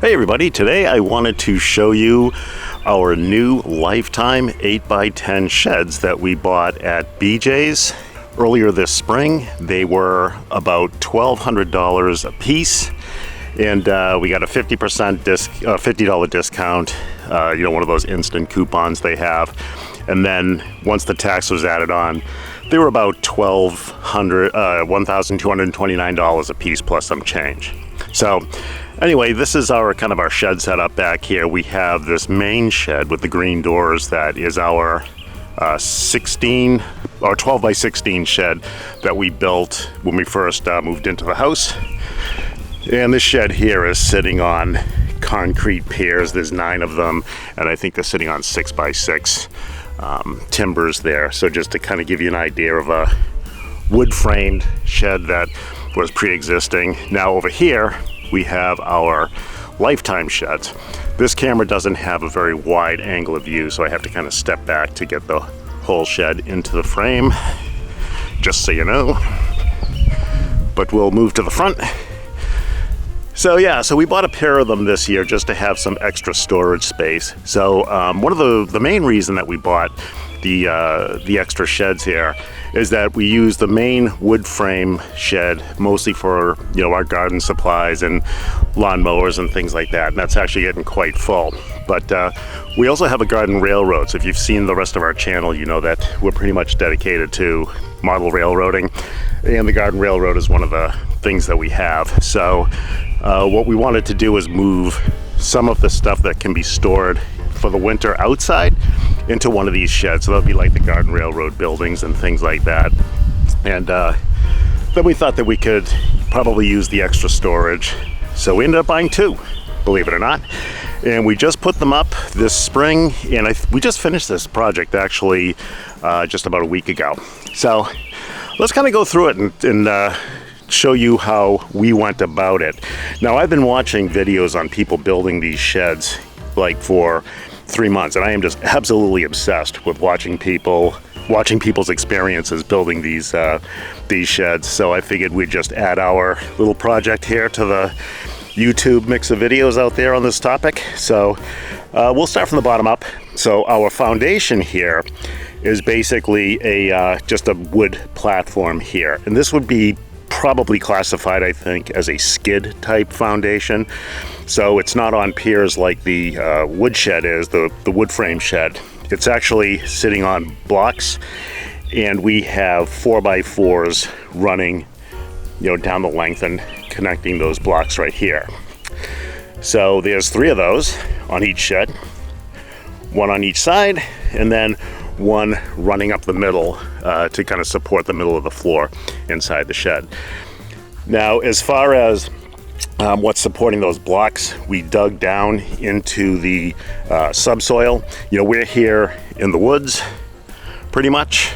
Hey everybody, today I wanted to show you our new Lifetime 8x10 sheds that we bought at BJ's earlier this spring. They were about $1,200 a piece, and we got a 50% $50 discount, one of those instant coupons they have. And then once the tax was added on, they were about $1,229 a piece plus some change. So anyway, this is our kind of our shed setup back here. We have this main shed with the green doors that is our 16 or 12 by 16 shed that we built when we first moved into the house. And this shed here is sitting on concrete piers. There's 9 of them, and I think they're sitting on 6 by 6 timbers there. So just to kind of give you an idea of a wood framed shed that was pre-existing. Now over here we have our Lifetime sheds. This camera doesn't have a very wide angle of view, so I have to kind of step back to get the whole shed into the frame, just so you know. But we'll move to the front. So yeah, so we bought a pair of them this year just to have some extra storage space. So one of the main reason that we bought the extra sheds here is that we use the main wood frame shed mostly for our garden supplies and lawn mowers and things like that, and that's actually getting quite full. But we also have a garden railroad, so if you've seen the rest of our channel, you know that we're pretty much dedicated to model railroading, and the garden railroad is one of the things that we have. So what we wanted to do is move some of the stuff that can be stored for the winter outside into one of these sheds. So that'll be like the garden railroad buildings and things like that. And then we thought that we could probably use the extra storage. So we ended up buying 2, believe it or not. And we just put them up this spring, and we just finished this project actually just about a week ago. So let's kind of go through it and show you how we went about it. Now, I've been watching videos on people building these sheds like for 3 months, and I am just absolutely obsessed with watching people's experiences building these sheds. So I figured we'd just add our little project here to the YouTube mix of videos out there on this topic. So we'll start from the bottom up. So our foundation here is basically just a wood platform here, and this would be probably classified, I think, as a skid type foundation. So it's not on piers like the wood shed is, the wood frame shed. It's actually sitting on blocks, and we have 4x4s running down the length and connecting those blocks right here. So there's 3 of those on each shed, 1 on each side, and then 1 running up the middle to kind of support the middle of the floor inside the shed. Now, as far as what's supporting those blocks, we dug down into the subsoil. We're here in the woods pretty much,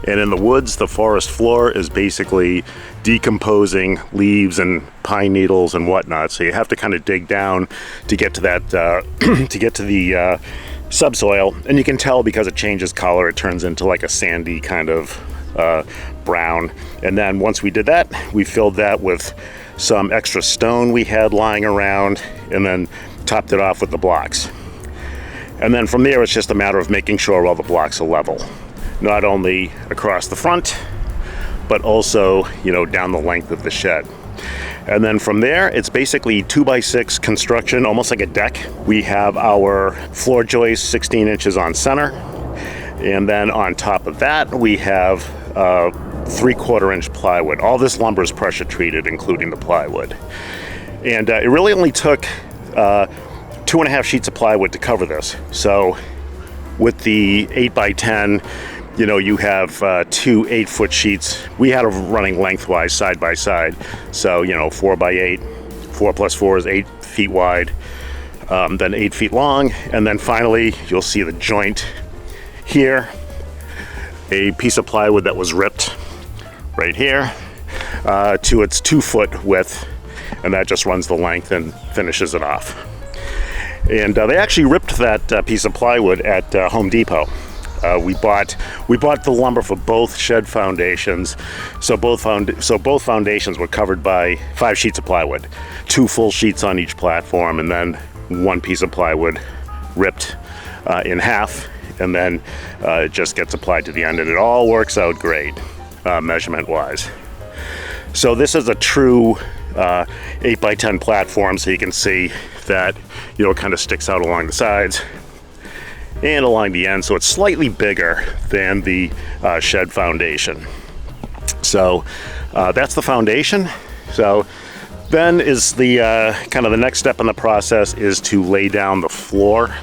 and in the woods the forest floor is basically decomposing leaves and pine needles and whatnot, so you have to kind of dig down to get to that to get to the subsoil, and you can tell because it changes color. It turns into like a sandy kind of brown. And then once we did that, we filled that with some extra stone we had lying around, and then topped it off with the blocks. And then from there, it's just a matter of making sure all the blocks are level, not only across the front, but also down the length of the shed. And then from there, it's basically 2x6 construction, almost like a deck. We have our floor joist 16 inches on center. And then on top of that, we have 3/4 inch plywood. All this lumber is pressure treated, including the plywood. And it really only took 2.5 sheets of plywood to cover this. So with the 8x10, you have 2 8-foot sheets. We had them running lengthwise side by side. So 4x8, 4 plus 4 is 8 feet wide, then 8 feet long. And then finally, you'll see the joint here, a piece of plywood that was ripped right here to its 2-foot width, and that just runs the length and finishes it off. And they actually ripped that piece of plywood at Home Depot. We bought the lumber for both shed foundations, so both foundations were covered by 5 sheets of plywood, 2 full sheets on each platform, and then 1 piece of plywood ripped in half, and then it just gets applied to the end, and it all works out great measurement wise. So this is a true 8x10 platform, so you can see that, you know, it kind of sticks out along the sides and along the end, so it's slightly bigger than the shed foundation. So that's the foundation. So then is the kind of the next step in the process is to lay down the floor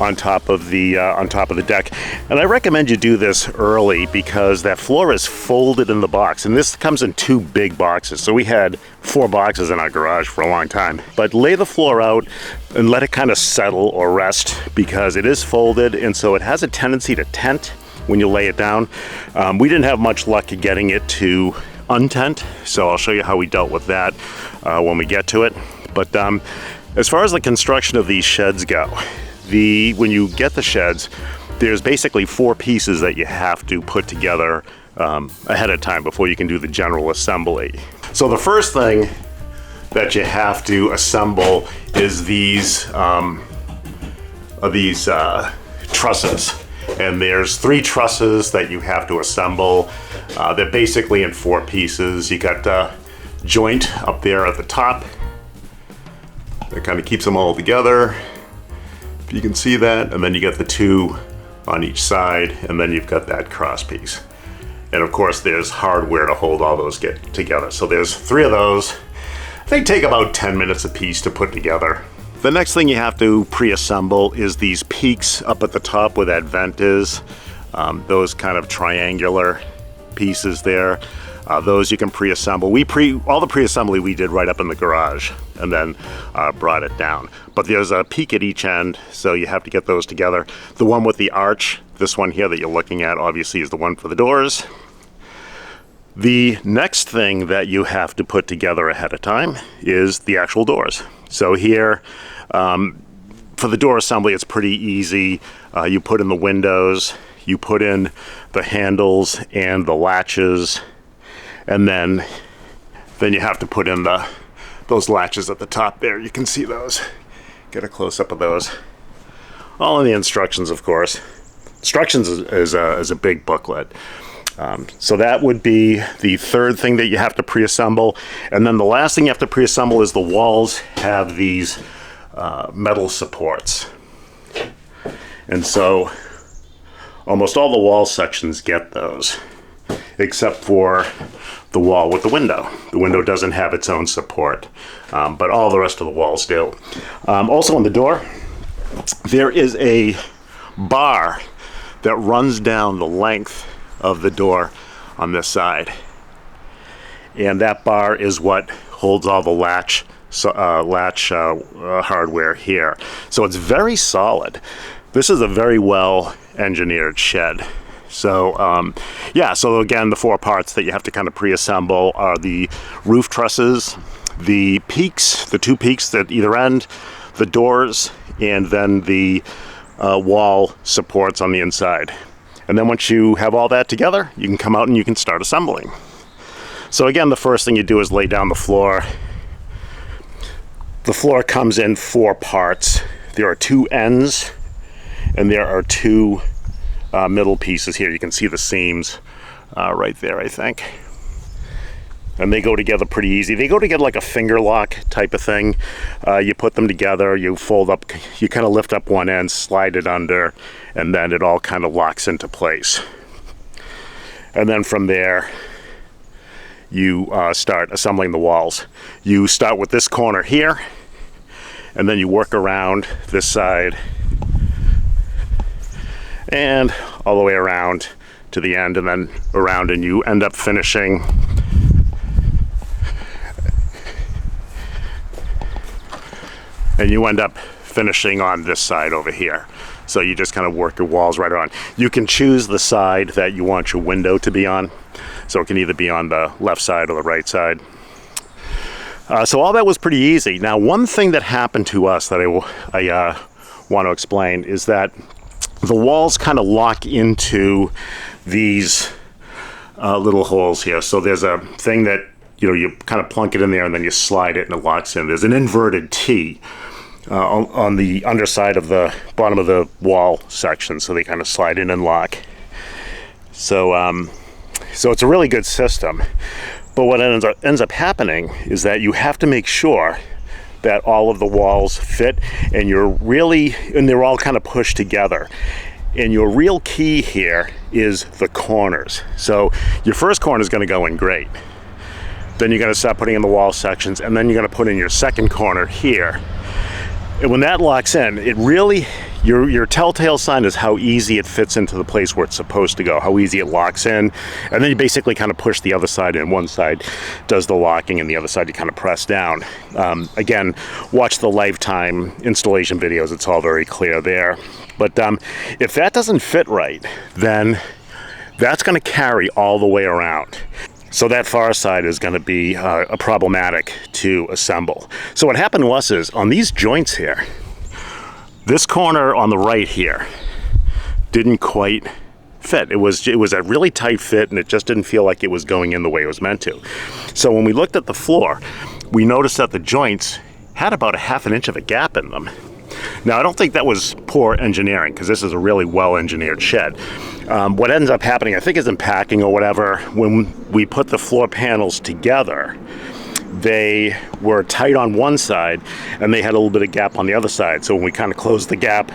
on top of the deck, and I recommend you do this early because that floor is folded in the box, and this comes in 2 big boxes. So we had 4 boxes in our garage for a long time. But lay the floor out and let it kind of settle or rest, because it is folded, and so it has a tendency to tent when you lay it down. We didn't have much luck getting it to untent, so I'll show you how we dealt with that when we get to it. But as far as the construction of these sheds go, when you get the sheds, there's basically 4 pieces that you have to put together ahead of time before you can do the general assembly. So the first thing that you have to assemble is these trusses. And there's 3 trusses that you have to assemble. They're basically in 4 pieces. You got the joint up there at the top that kind of keeps them all together. You can see that, and then you get the 2 on each side, and then you've got that cross piece. And of course there's hardware to hold all those together. So there's 3 of those. They take about 10 minutes a piece to put together. The next thing you have to pre-assemble is these peaks up at the top where that vent is. Those kind of triangular pieces there. Those you can pre-assemble. All the pre-assembly we did right up in the garage, and then brought it down. But there's a peak at each end, so you have to get those together. The one with the arch, this one here that you're looking at, obviously is the one for the doors. The next thing that you have to put together ahead of time is the actual doors. So here, for the door assembly, it's pretty easy. You put in the windows, you put in the handles and the latches, and then you have to put in those latches at the top there. You can see those. Get a close-up of those. All in the instructions, of course. Instructions is a big booklet. So that would be the third thing that you have to pre-assemble. And then the last thing you have to pre-assemble is the walls have these metal supports. And so almost all the wall sections get those, except for the wall with the window. The window doesn't have its own support, but all the rest of the walls do. Also on the door, there is a bar that runs down the length of the door on this side. And that bar is what holds all the latch hardware here. So it's very solid. This is a very well engineered shed. So yeah, so again, the 4 parts that you have to kind of pre-assemble are the roof trusses, the peaks, the 2 peaks at either end, the doors, and then the wall supports on the inside. And then once you have all that together, you can come out and you can start assembling. So again, the first thing you do is lay down the floor. The floor comes in 4 parts. There are 2 ends, and there are 2 middle pieces here. You can see the seams right there, I think. And they go together pretty easy. They go together like a finger lock type of thing. You put them together, you fold up, you kind of lift up one end, slide it under, and then it all kind of locks into place. And then from there, you start assembling the walls. You start with this corner here, and then you work around this side and all the way around to the end, and then around, and you end up finishing on this side over here. So you just kind of work your walls right around. You can choose the side that you want your window to be on. So it can either be on the left side or the right side. So all that was pretty easy. Now, one thing that happened to us that I want to explain is that the walls kind of lock into these little holes here. So there's a thing that, you know, you kind of plunk it in there and then you slide it and it locks in. There's an inverted T on the underside of the bottom of the wall section, so they kind of slide in and lock. So so it's a really good system. But what ends up happening is that you have to make sure that all of the walls fit, and they're all kind of pushed together. And your real key here is the corners. So your first corner is going to go in great. Then you're going to start putting in the wall sections, and then you're going to put in your second corner here. And when that locks in, it really, your telltale sign is how easy it fits into the place where it's supposed to go, how easy it locks in. And then you basically kind of push the other side in. One side does the locking and the other side you kind of press down. Again, watch the lifetime installation videos. It's all very clear there. But if that doesn't fit right, then that's going to carry all the way around. So that far side is going to be problematic to assemble. So what happened to us is, on these joints here, this corner on the right here didn't quite fit. It was a really tight fit, and it just didn't feel like it was going in the way it was meant to. So when we looked at the floor, we noticed that the joints had about a ½ inch of a gap in them. Now, I don't think that was poor engineering, because this is a really well-engineered shed. What ends up happening, I think, is in packing or whatever, when we put the floor panels together, they were tight on one side, and they had a little bit of gap on the other side. So when we kind of closed the gap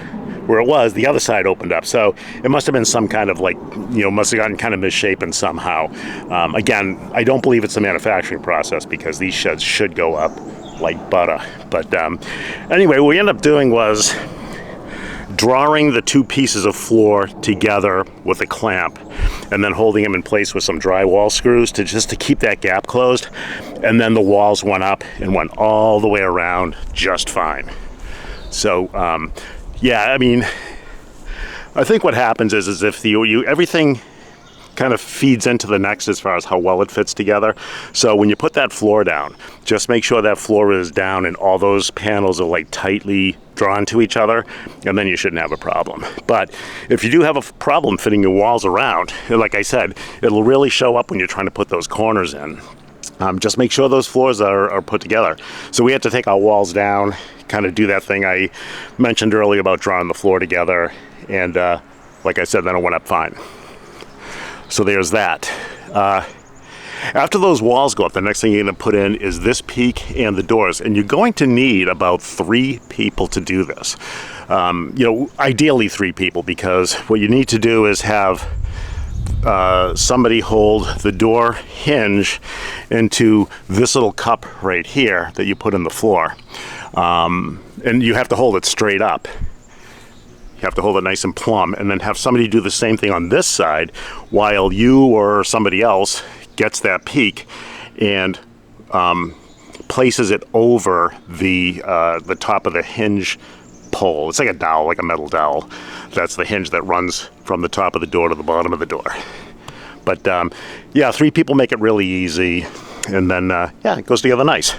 where it was, the other side opened up. So it must have been some kind of, like, you know, must have gotten kind of misshapen somehow. Again, I don't believe it's a manufacturing process, because these sheds should go up like butter. But anyway, what we ended up doing was drawing the two pieces of floor together with a clamp, and then holding them in place with some drywall screws to keep that gap closed. And then the walls went up and went all the way around just fine. So yeah, I mean, I think what happens is if everything kind of feeds into the next as far as how well it fits together. So when you put that floor down, just make sure that floor is down and all those panels are like tightly drawn to each other, and then you shouldn't have a problem. But if you do have a problem fitting your walls around, like I said, it'll really show up when you're trying to put those corners in. Just make sure those floors are put together. So we had to take our walls down, kind of do that thing I mentioned earlier about drawing the floor together, and like I said, then it went up fine. So there's that. After those walls go up, the next thing you're going to put in is this peak and the doors, and you're going to need about 3 people to do this. You know, ideally 3 people, because what you need to do is have somebody hold the door hinge into this little cup right here that you put in the floor, and you have to hold it straight up. You have to hold it nice and plumb, and then have somebody do the same thing on this side while you or somebody else gets that peak and places it over the top of the hinge pole. It's like a dowel, like a metal dowel. That's the hinge that runs from the top of the door to the bottom of the door. But yeah, 3 people make it really easy, and then yeah, it goes together nice.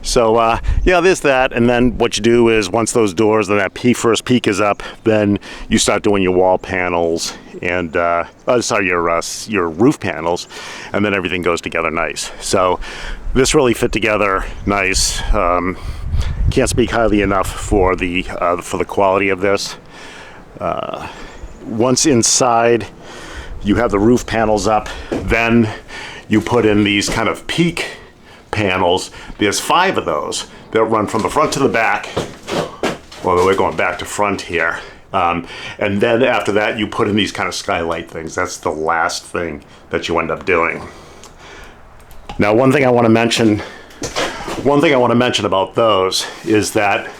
So yeah, there's that. And then what you do is, once those doors and that first peak is up, then you start doing your wall panels and your roof panels, and then everything goes together nice. So this really fit together nice. Can't speak highly enough for the quality of this. Once inside, you have the roof panels up, then you put in these kind of peak panels. There's 5 of those that run from the front to the back. Well, we're going back to front here. And then after that, you put in these kind of skylight things. That's the last thing that you end up doing. Now, one thing I want to mention about those is that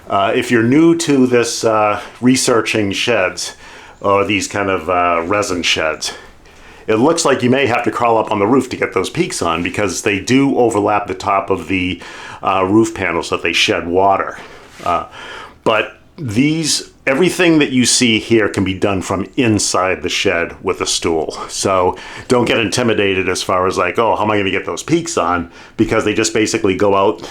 if you're new to this researching sheds, or these kind of resin sheds, it looks like you may have to crawl up on the roof to get those peaks on, because they do overlap the top of the roof panels so that they shed water. But everything that you see here can be done from inside the shed with a stool. So don't get intimidated as far as like, oh, how am I going to get those peaks on? Because they just basically go out,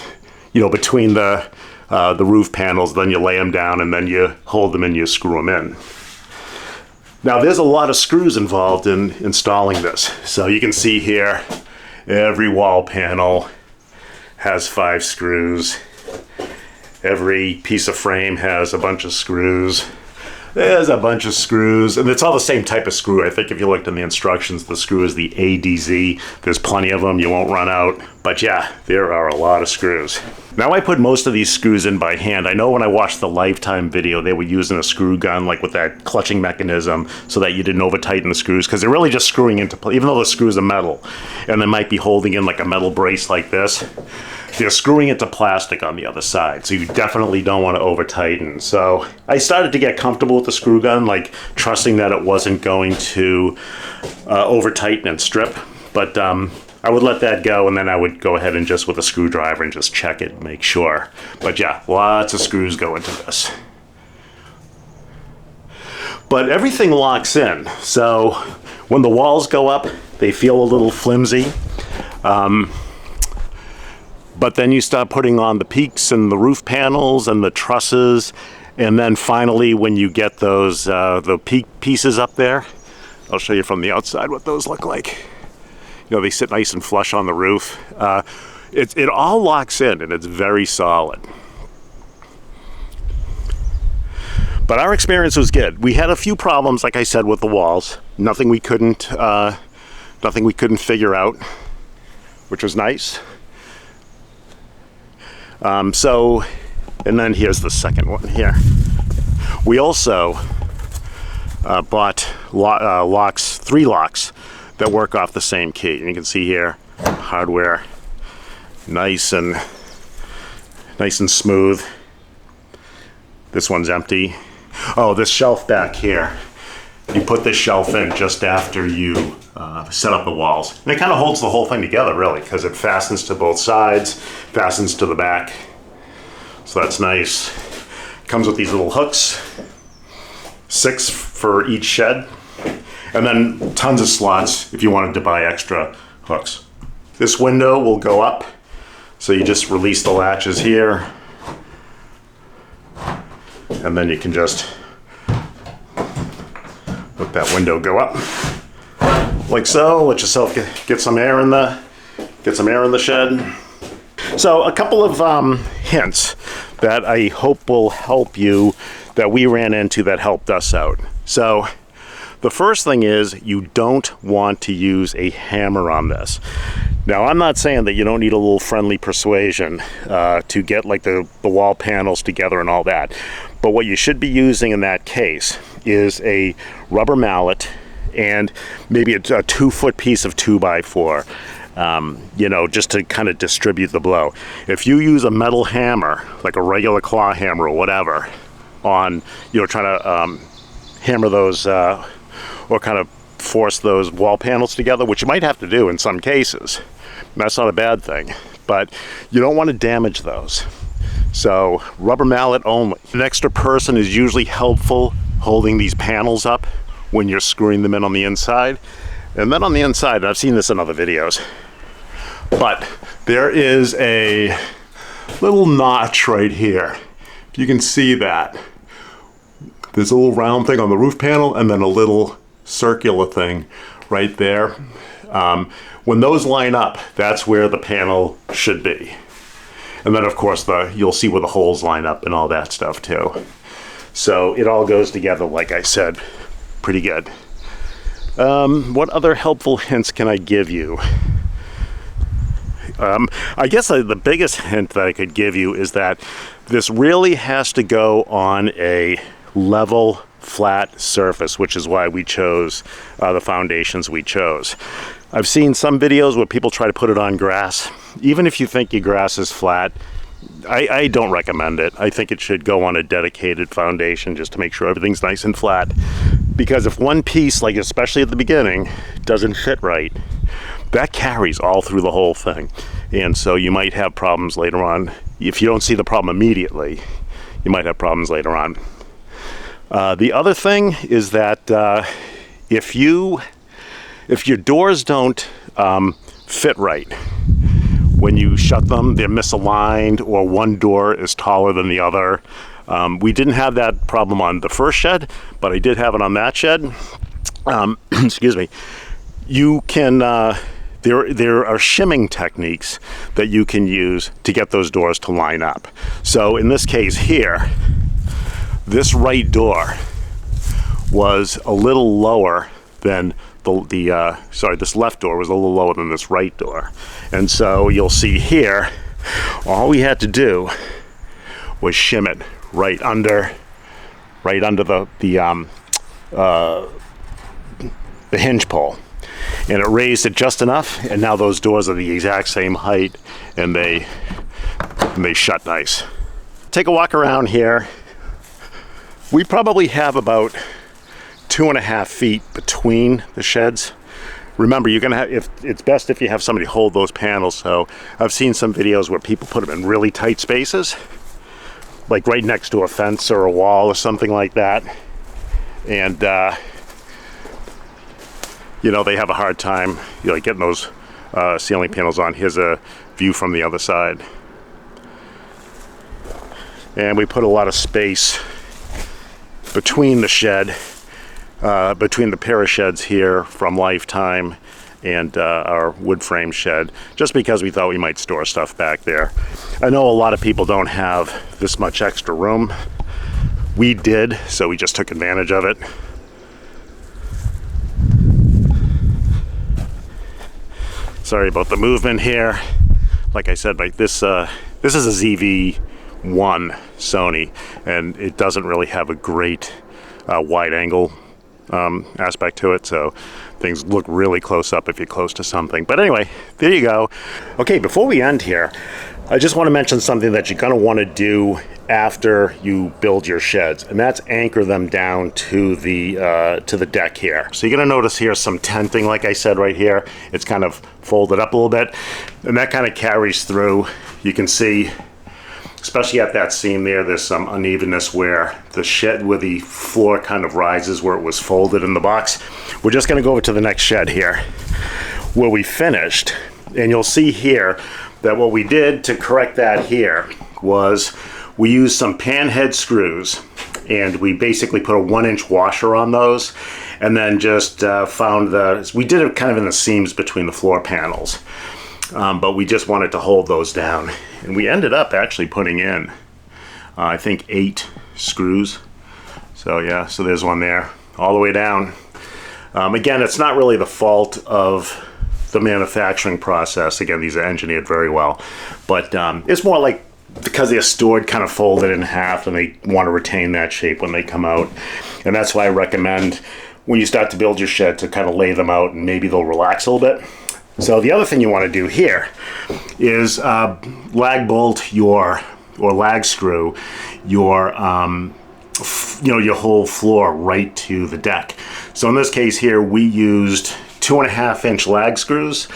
you know, between the the roof panels, then you lay them down and then you hold them and you screw them in. Now there's a lot of screws involved in installing this. So you can see here, every wall panel has 5 screws. Every piece of frame has a bunch of screws. There's a bunch of screws, and it's all the same type of screw. I think if you looked in the instructions, the screw is the ADZ. There's plenty of them, you won't run out. But yeah, there are a lot of screws. Now I put most of these screws in by hand. I know when I watched the Lifetime video, they were using a screw gun, like with that clutching mechanism, so that you didn't over tighten the screws, because they're really just screwing into place, even though the screws are metal, and they might be holding in like a metal brace like this. They're screwing into plastic on the other side, so you definitely don't want to over tighten. So I started to get comfortable with the screw gun, like trusting that it wasn't going to over tighten and strip. But I would let that go, and then I would go ahead and just with a screwdriver and just check it, make sure. But yeah, lots of screws go into this. But everything locks in, so when the walls go up, they feel a little flimsy. But then you start putting on the peaks and the roof panels and the trusses, and then finally when you get those the peak pieces up there, I'll show you from the outside what those look like. You know, they sit nice and flush on the roof. It all locks in and it's very solid. But our experience was good. We had a few problems, like I said, with the walls. Nothing we couldn't figure out, which was nice. And then here's the second one here. We also bought 3 locks that work off the same key. And you can see here, hardware, nice and smooth. This one's empty. Oh, this shelf back here, you put this shelf in just after you set up the walls. And it kind of holds the whole thing together, really, because it fastens to both sides, fastens to the back. So that's nice. Comes with these little hooks, 6 for each shed, and then tons of slots if you wanted to buy extra hooks. This window will go up, so you just release the latches here, and then you can just let that window go up like so. Let yourself get some air in the shed. So a couple of hints that I hope will help you that we ran into that helped us out. So the first thing is you don't want to use a hammer on this. Now I'm not saying that you don't need a little friendly persuasion to get like the wall panels together and all that. But what you should be using in that case is a rubber mallet and maybe a 2-foot piece of 2x4. You know, just to kind of distribute the blow. If you use a metal hammer, like a regular claw hammer or whatever, on, you know, trying to hammer those or kind of force those wall panels together, which you might have to do in some cases, that's not a bad thing, but you don't want to damage those. So rubber mallet only. An extra person is usually helpful holding these panels up when you're screwing them in on the inside. And then on the inside, and I've seen this in other videos, but there is a little notch right here. If you can see that. There's a little round thing on the roof panel and then a little circular thing right there. When those line up, that's where the panel should be. And then of course you'll see where the holes line up and all that stuff too. So it all goes together, like I said, pretty good. What other helpful hints can I give you? I guess the biggest hint that I could give you is that this really has to go on a level, flat surface, which is why we chose the foundations we chose. I've seen some videos where people try to put it on grass. Even if you think your grass is flat, I don't recommend it. I think it should go on a dedicated foundation just to make sure everything's nice and flat. Because if one piece, like especially at the beginning, doesn't fit right, that carries all through the whole thing. And so you might have problems later on. If you don't see the problem immediately, you might have problems later on. The other thing is that if your doors don't fit right, when you shut them, they're misaligned or one door is taller than the other. We didn't have that problem on the first shed, but I did have it on that shed. Excuse me. You can, there are shimming techniques that you can use to get those doors to line up. So in this case here, this right door was a little lower than this left door was a little lower than this right door. And so you'll see here, all we had to do was shim it right under the hinge pole. And it raised it just enough, and now those doors are the exact same height, and they shut nice. Take a walk around here. We probably have about 2.5 feet between the sheds. Remember, you're gonna have, it's best if you have somebody hold those panels. So I've seen some videos where people put them in really tight spaces, like right next to a fence or a wall or something like that. And you know, they have a hard time, you know, getting those ceiling panels on. Here's a view from the other side. And we put a lot of space between the shed, between the pair of sheds here from Lifetime and our wood frame shed, just because we thought we might store stuff back there. I know a lot of people don't have this much extra room. We did, so we just took advantage of it. Sorry about the movement here. Like I said, like this is a ZV-1 Sony, and it doesn't really have a great wide angle aspect to it, so things look really close up if you're close to something. But anyway, there you go. Okay, before we end here, I just want to mention something that you're going to want to do after you build your sheds, and that's anchor them down to the deck here. So you're going to notice here some tenting, like I said right here. It's kind of folded up a little bit, and that kind of carries through. You can see, especially at that seam there's some unevenness where the shed, where the floor kind of rises where it was folded in the box. We're just going to go over to the next shed here where we finished, and you'll see here that what we did to correct that here was we used some pan head screws, and we basically put a 1-inch washer on those, and then just we did it kind of in the seams between the floor panels, but we just wanted to hold those down, and we ended up actually putting in I think 8 screws. So yeah, so there's one there all the way down. Again, it's not really the fault of the manufacturing process. Again, these are engineered very well, but it's more like because they're stored kind of folded in half, and they want to retain that shape when they come out. And that's why I recommend when you start to build your shed to kind of lay them out, and maybe they'll relax a little bit. So the other thing you want to do here is lag bolt or lag screw your your whole floor right to the deck. So in this case here, we used 2.5-inch lag screws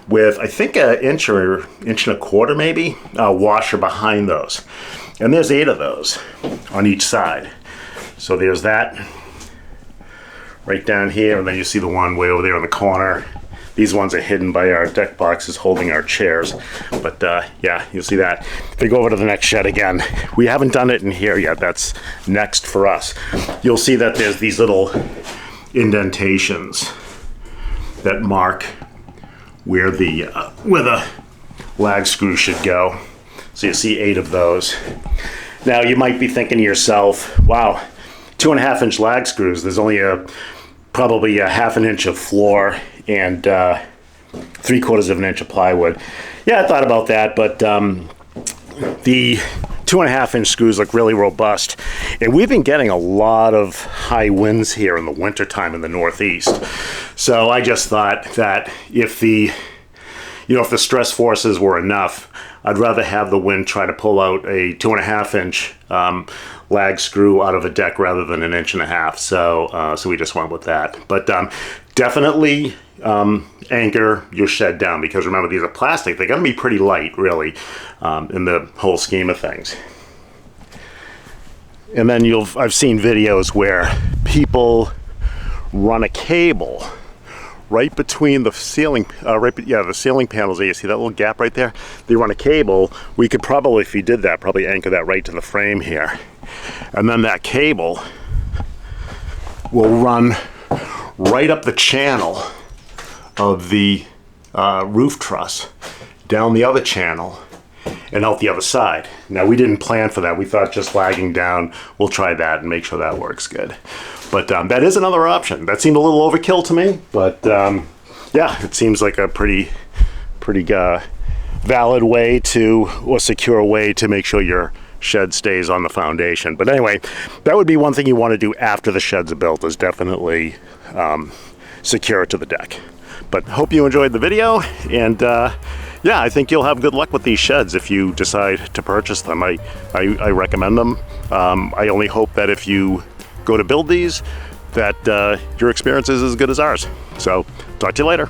with, I think, an inch or inch and a quarter maybe, washer behind those. And there's 8 of those on each side. So there's that right down here, and then you see the one way over there in the corner. These ones are hidden by our deck boxes holding our chairs. But yeah, you'll see that. If we go over to the next shed again, we haven't done it in here yet. That's next for us. You'll see that there's these little indentations that mark where the lag screw should go. So you see 8 of those. Now you might be thinking to yourself, wow, 2.5-inch lag screws, there's only probably a 1/2 inch of floor and 3/4 of an inch of plywood. Yeah, I thought about that, but the 2.5-inch screws look really robust, and we've been getting a lot of high winds here in the wintertime in the Northeast. So I just thought that if the stress forces were enough, I'd rather have the wind try to pull out a 2.5-inch lag screw out of a deck rather than 1.5 inches. So we just went with that. But definitely anchor your shed down, because remember, these are plastic. They're going to be pretty light, really, in the whole scheme of things. And then I've seen videos where people run a cable right between the ceiling, the ceiling panels there. You see that little gap right there? They run a cable. We could probably, if you did that, probably anchor that right to the frame here. And then that cable will run right up the channel of the roof truss, down the other channel, and out the other side. Now, we didn't plan for that. We thought just lagging down, we'll try that and make sure that works good. But that is another option. That seemed a little overkill to me, but yeah, it seems like a pretty valid way to, or secure way to make sure your shed stays on the foundation. But anyway, that would be one thing you want to do after the sheds are built, is definitely secure it to the deck. But hope you enjoyed the video, and yeah, I think you'll have good luck with these sheds if you decide to purchase them. I recommend them. I only hope that if you go to build these, that your experience is as good as ours. So talk to you later.